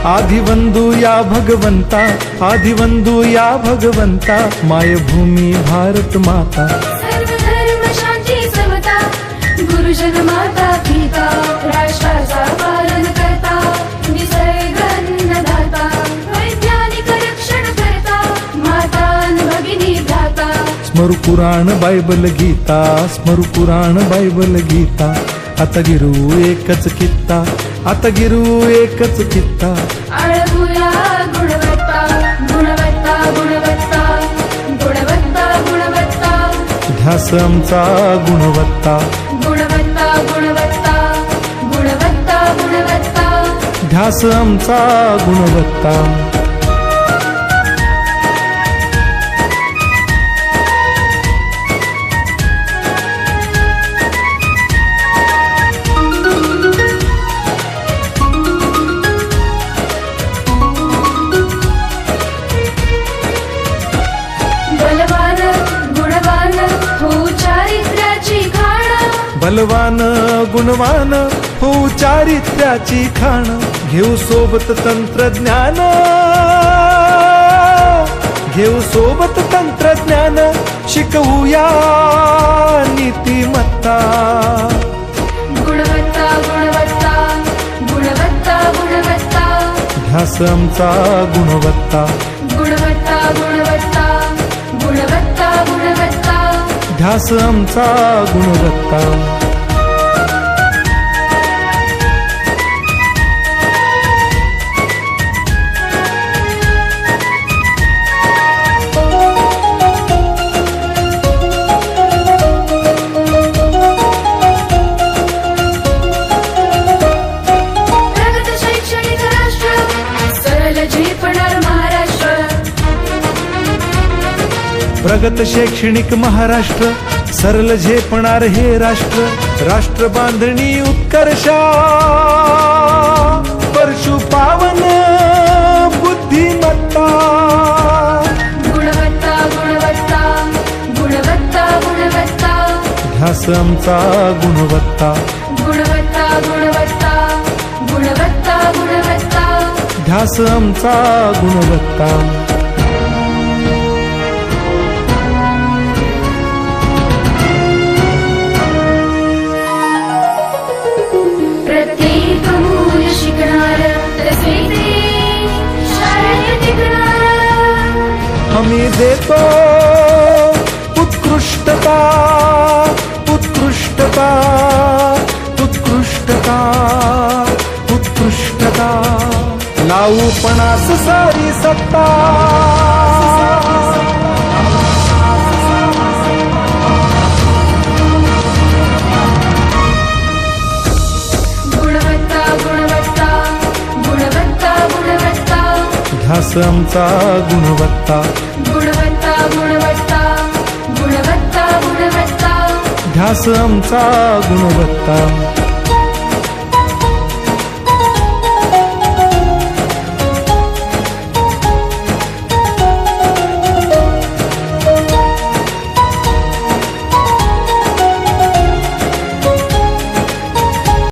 आदिवंदू या भगवंता, आदिवंदू या भगवंता, मायभूमी भारत माता। सर्व धर्म शांती समता, गुरुजन माता पिता, राष्ट्राचा पालन करता, निसर्ग अन्नदाता, वैज्ञानिक रक्षण करता, माता भगिनी भ्राता। स्मरू पुराण बायबल गीता, स्मरू पुराण बायबल गीता, आता गिरू एकच कित्ता, आता गिरू एकच कित्ता। आळवूया गुणवत्ता, गुणवत्ता, गुणवत्ता, गुणवत्ता, गुणवत्ता, ध्यास आमचा गुणवत्ता, गुणवत्ता, गुणवत्ता, गुणवत्ता, गुणवत्ता। ध्यास आमचा गुणवत्ता। बलवान गुणवान हो चारित्र्याची खाण, बलवान गुणवान हो चारित्र्याची खाण, घेऊ सोबत तंत्रज्ञान, घेऊ सोबत तंत्रज्ञान, शिकवूया नीतिमत्ता। गुणवत्ता, गुणवत्ता, गुणवत्ता, गुणवत्ता, ध्यास आमचा गुणवत्ता, गुणवत्ता, गुणवत्ता, गुणवत्ता, गुणवत्ता। ध्यास आमचा गुणवत्ता। प्रगत शैक्षणिक राष्ट्र, सरळ झेपणार महाराष्ट्र। प्रगत शैक्षणिक महाराष्ट्र, सरल झेपणार हे राष्ट्र, राष्ट्र बांधणी उत्कर्षा, परशु पावन बुद्धिमत्ता। गुणवत्ता, गुणवत्ता, गुणवत्ता, गुणवत्ता, ध्यास आमचा गुणवत्ता, गुणवत्ता, गुणवत्ता, गुणवत्ता, गुणवत्ता। ध्यास आमचा गुणवत्ता। प्रत्येक मूल शिकणार, तसे ते शाळेत टिकणार। हमी देतो उत्कृष्टता, उत्कृष्टता, उत्कृष्टता, उत्कृष्टता, लावू पणास सारी सत्ता। गुणवत्ता, गुणवत्ता, गुणवत्ता, गुणवत्ता, ध्यास आमचा गुणवत्ता, गुणवत्ता, गुणवत्ता, गुणवत्ता, गुणवत्ता। ध्यास आमचा गुणवत्ता।